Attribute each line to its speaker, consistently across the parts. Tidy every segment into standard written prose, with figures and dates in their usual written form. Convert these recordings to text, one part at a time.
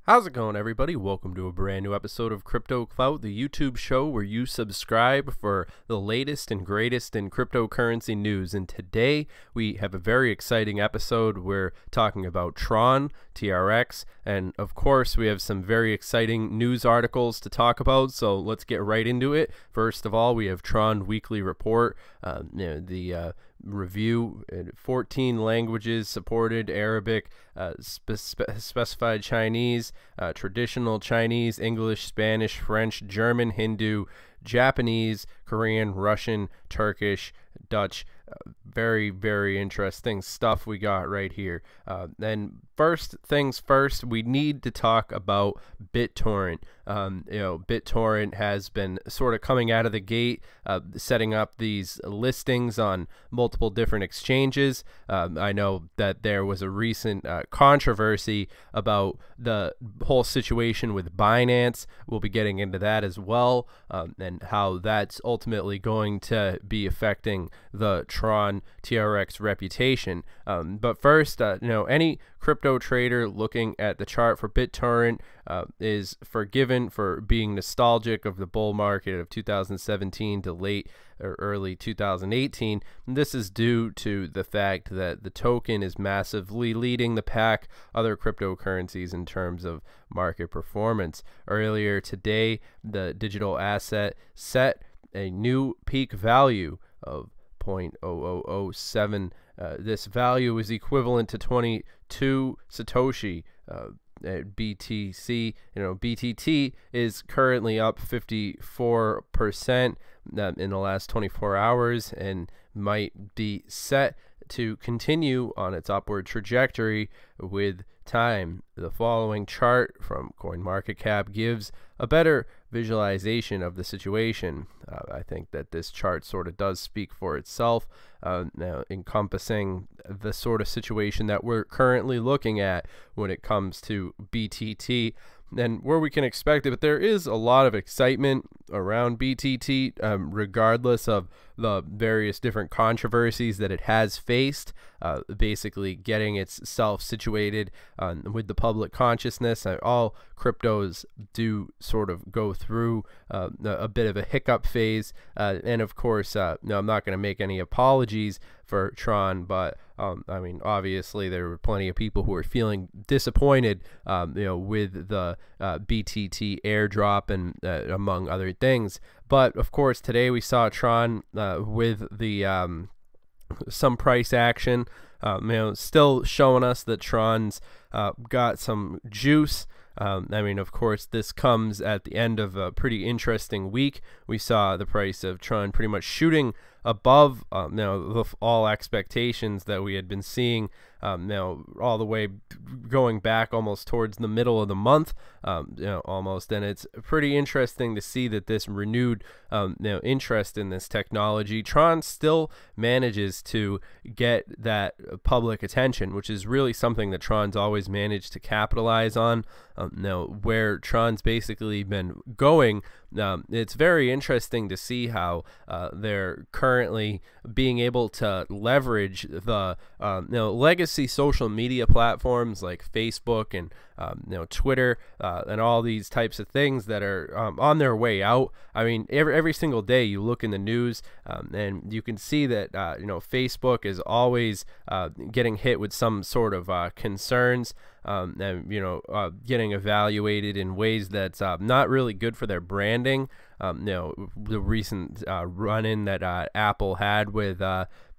Speaker 1: How's it going, everybody? Welcome to a brand new episode of Crypto Clout, the YouTube show where you subscribe for the latest and greatest in cryptocurrency news. And today we have a very exciting episode. We're talking about TRON TRX, and of course we have some very exciting news articles to talk about. So let's get right into it. First of all, we have TRON Weekly Report. Review in 14 languages supported: Arabic, specified Chinese, traditional Chinese, English, Spanish, French, German, Hindu, Japanese, Korean, Russian, Turkish, Dutch. Very, very interesting stuff we got right here. And first things first, we need to talk about BitTorrent. BitTorrent has been sort of coming out of the gate, setting up these listings on multiple different exchanges. I know that there was a recent controversy about the whole situation with Binance. We'll be getting into that as well, and how that's ultimately going to be affecting the TRON TRX reputation. But first, any crypto trader looking at the chart for BitTorrent is forgiven for being nostalgic of the bull market of 2017 to late or early 2018. And this is due to the fact that the token is massively leading the pack other cryptocurrencies in terms of market performance. Earlier today, the digital asset set a new peak value of 0.0007. This value is equivalent to 22 Satoshi at BTC. BTT is currently up 54% in the last 24 hours and might be set to continue on its upward trajectory with time. The following chart from CoinMarketCap gives a better visualization of the situation. I think that this chart sort of does speak for itself, now encompassing the sort of situation that we're currently looking at when it comes to BTT and where we can expect it. But there is a lot of excitement around BTT, regardless of the various different controversies that it has faced, basically getting itself situated with the public consciousness. All cryptos do sort of go through a bit of a hiccup phase, and of course, I'm not going to make any apologies for TRON, but I mean, obviously there were plenty of people who were feeling disappointed, with the BTT airdrop and among other things. But of course, today we saw TRON with the some price action, still showing us that TRON's got some juice. I mean, of course, this comes at the end of a pretty interesting week. We saw the price of TRON pretty much shooting above all expectations that we had been seeing, all the way going back almost towards the middle of the month, almost. And it's pretty interesting to see that this renewed interest in this technology. TRON still manages to get that public attention, which is really something that TRON's always managed to capitalize on. Where TRON's basically been going, it's very interesting to see how they're currently being able to leverage the legacy social media platforms like Facebook and Twitter and all these types of things that are on their way out. I mean, every single day you look in the news, and you can see that Facebook is always getting hit with some sort of concerns, and getting evaluated in ways that's not really good for their branding. The recent run-in that Apple had with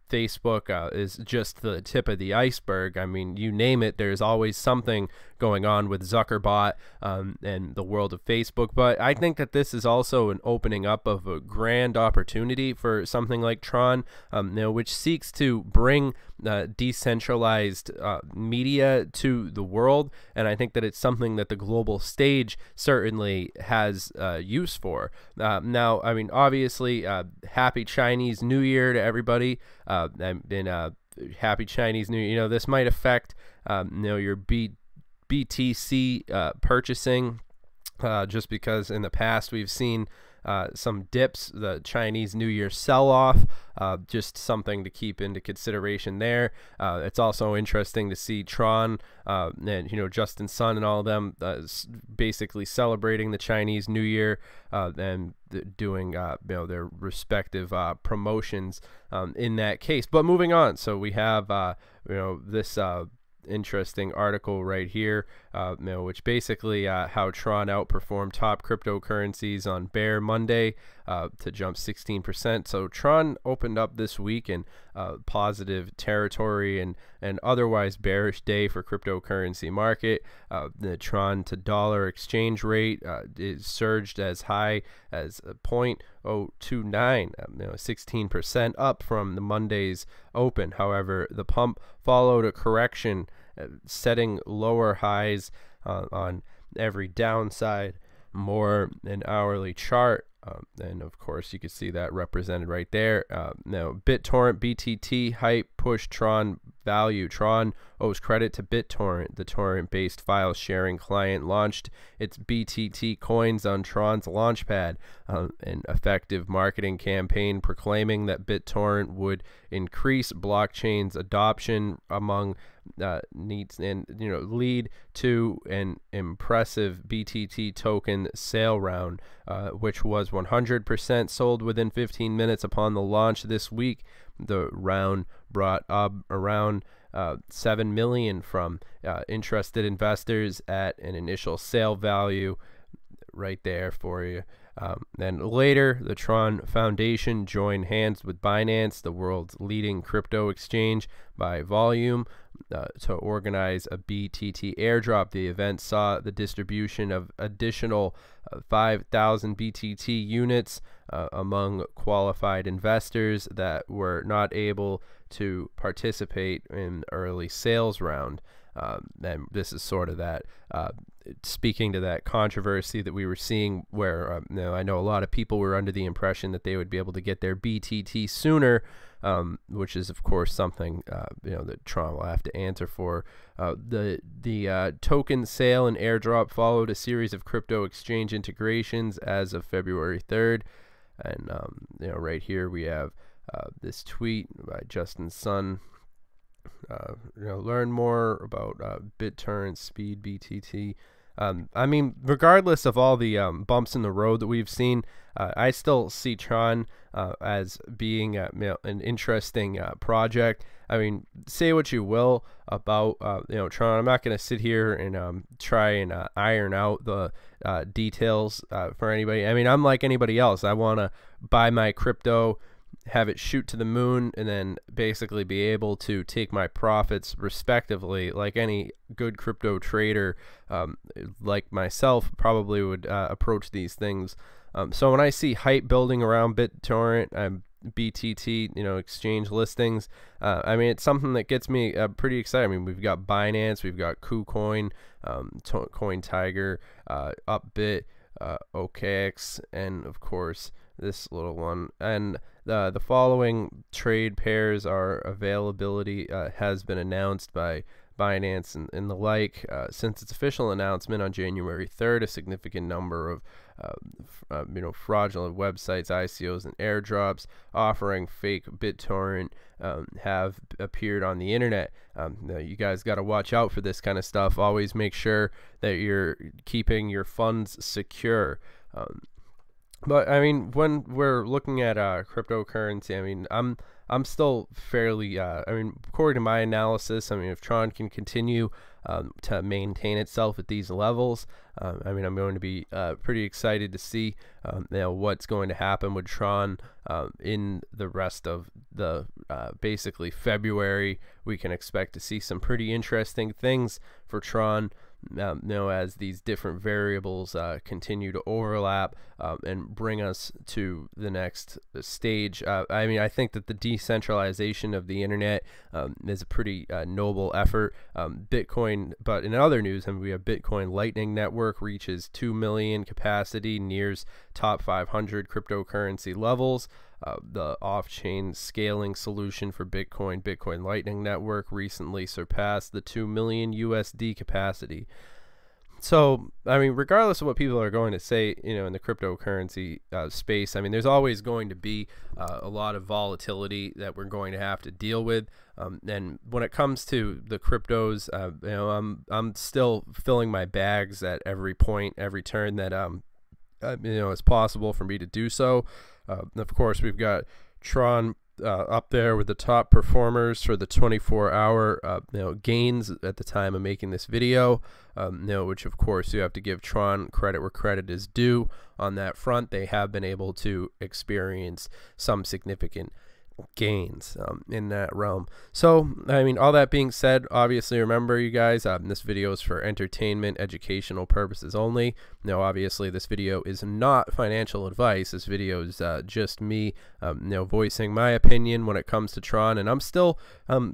Speaker 1: Facebook is just the tip of the iceberg. I mean, you name it, there's always something going on with Zuckerbot and the world of Facebook. But I think that this is also an opening up of a grand opportunity for something like TRON, which seeks to bring decentralized media to the world. And I think that it's something that the global stage certainly has use for. Now, I mean, obviously, happy Chinese New Year to everybody. Happy Chinese New Year. This might affect your BTC purchasing, just because in the past we've seen some dips, the Chinese New Year sell-off, just something to keep into consideration there. It's also interesting to see Tron and Justin Sun and all of them basically celebrating the Chinese New Year and doing their respective promotions in that case. But moving on, so we have this interesting article right here, which basically how Tron outperformed top cryptocurrencies on Bear Monday to jump 16%. So Tron opened up this week in positive territory and otherwise bearish day for cryptocurrency market. The Tron to dollar exchange rate is surged as high as 0.029, 16% up from the Monday's open. However, the pump followed a correction, setting lower highs on every downside, more an hourly chart. And of course, you can see that represented right there. Now, BitTorrent BTT hype pushed Tron value. Tron owes credit to BitTorrent. The torrent-based file sharing client launched its BTT coins on Tron's launchpad, an effective marketing campaign proclaiming that BitTorrent would increase blockchain's adoption among needs and lead to an impressive BTT token sale round, which was 100% sold within 15 minutes upon the launch this week. The round brought up around 7 million from interested investors at an initial sale value right there for you. And later, the Tron Foundation joined hands with Binance, the world's leading crypto exchange by volume, to organize a BTT airdrop. The event saw the distribution of additional 5,000 BTT units among qualified investors that were not able to participate in early sales round. And this is sort of that speaking to that controversy that we were seeing where I know a lot of people were under the impression that they would be able to get their BTT sooner, which is of course something that Tron will have to answer for. The token sale and airdrop followed a series of crypto exchange integrations as of February 3rd, and right here we have this tweet by Justin Sun. Learn more about BitTorrent Speed BTT. I mean, regardless of all the bumps in the road that we've seen, I still see Tron as being an interesting project. I mean, say what you will about Tron. I'm not going to sit here and try and iron out the details for anybody. I mean, I'm like anybody else. I want to buy my crypto, have it shoot to the moon, and then basically be able to take my profits respectively, like any good crypto trader like myself probably would approach these things. So when I see hype building around BitTorrent, BTT, exchange listings, I mean, it's something that gets me pretty excited. I mean, we've got Binance, we've got KuCoin, Coin Tiger, Upbit, OKX, and of course this little one. And the following trade pairs are availability has been announced by Binance and the like. Since its official announcement on January 3rd, a significant number of fraudulent websites, ICOs, and airdrops offering fake BitTorrent have appeared on the internet. You guys got to watch out for this kind of stuff. Always make sure that you're keeping your funds secure. But I mean, when we're looking at cryptocurrency, I mean, I'm still fairly, I mean, according to my analysis, I mean, if Tron can continue to maintain itself at these levels, I mean, I'm going to be pretty excited to see what's going to happen with Tron in the rest of the basically February. We can expect to see some pretty interesting things for Tron. As these different variables continue to overlap and bring us to the next stage. I mean, I think that the decentralization of the internet is a pretty noble effort. Bitcoin, but in other news, I mean, we have Bitcoin Lightning Network reaches 2 million capacity, nears top 500 cryptocurrency levels. The off-chain scaling solution for Bitcoin Lightning Network, recently surpassed the 2 million USD capacity. So, I mean, regardless of what people are going to say, in the cryptocurrency space, I mean, there's always going to be a lot of volatility that we're going to have to deal with. And when it comes to the cryptos, I'm still filling my bags at every point, every turn that it's possible for me to do so. Of course, we've got Tron up there with the top performers for the 24-hour gains at the time of making this video, which of course you have to give Tron credit where credit is due on that front. They have been able to experience some significant gains in that realm. So, I mean, all that being said, obviously remember, you guys, this video is for entertainment, educational purposes only. Now, obviously this video is not financial advice. This video is just me voicing my opinion when it comes to Tron, and I'm still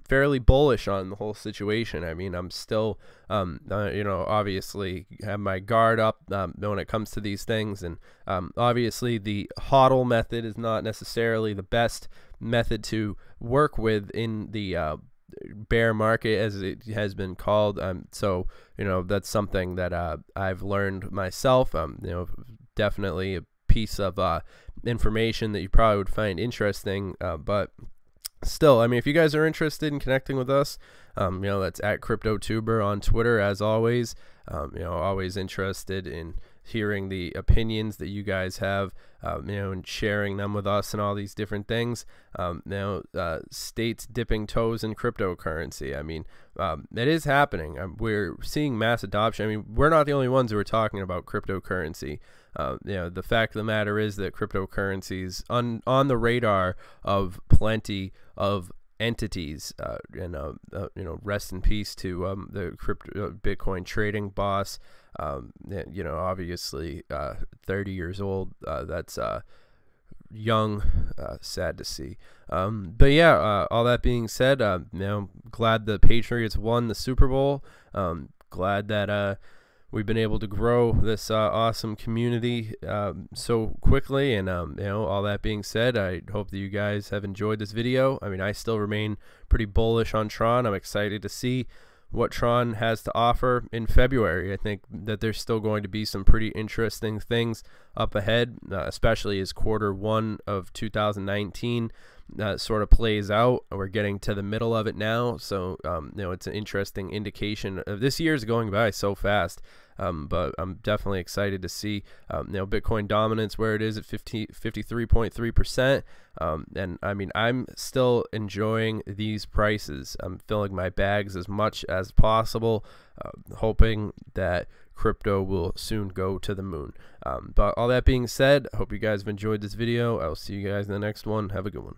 Speaker 1: fairly bullish on the whole situation. I mean, I'm still obviously have my guard up when it comes to these things, and obviously the HODL method is not necessarily the best method to work with in the bear market, as it has been called. So that's something that I've learned myself. Definitely a piece of information that you probably would find interesting, but still, I mean, if you guys are interested in connecting with us, that's at CryptoTuber on Twitter, as always. Always interested in hearing the opinions that you guys have, and sharing them with us and all these different things. States dipping toes in cryptocurrency. I mean, it is happening. We're seeing mass adoption. I mean, we're not the only ones who are talking about cryptocurrency. The fact of the matter is that cryptocurrency is on the radar of plenty of entities, and rest in peace to the Bitcoin trading boss. Obviously 30 years old. That's young, sad to see. But yeah, all that being said, glad the Patriots won the Super Bowl. Glad that we've been able to grow this awesome community so quickly, and all that being said, I hope that you guys have enjoyed this video. I mean, I still remain pretty bullish on Tron. I'm excited to see what Tron has to offer in February. I think that there's still going to be some pretty interesting things up ahead, especially as Q1 of 2019 sort of plays out. We're getting to the middle of it now, so it's an interesting indication of this year's going by so fast. But I'm definitely excited to see Bitcoin dominance where it is at 53.3%. And I mean, I'm still enjoying these prices. I'm filling my bags as much as possible, hoping that crypto will soon go to the moon. But all that being said, I hope you guys have enjoyed this video. I'll see you guys in the next one. Have a good one.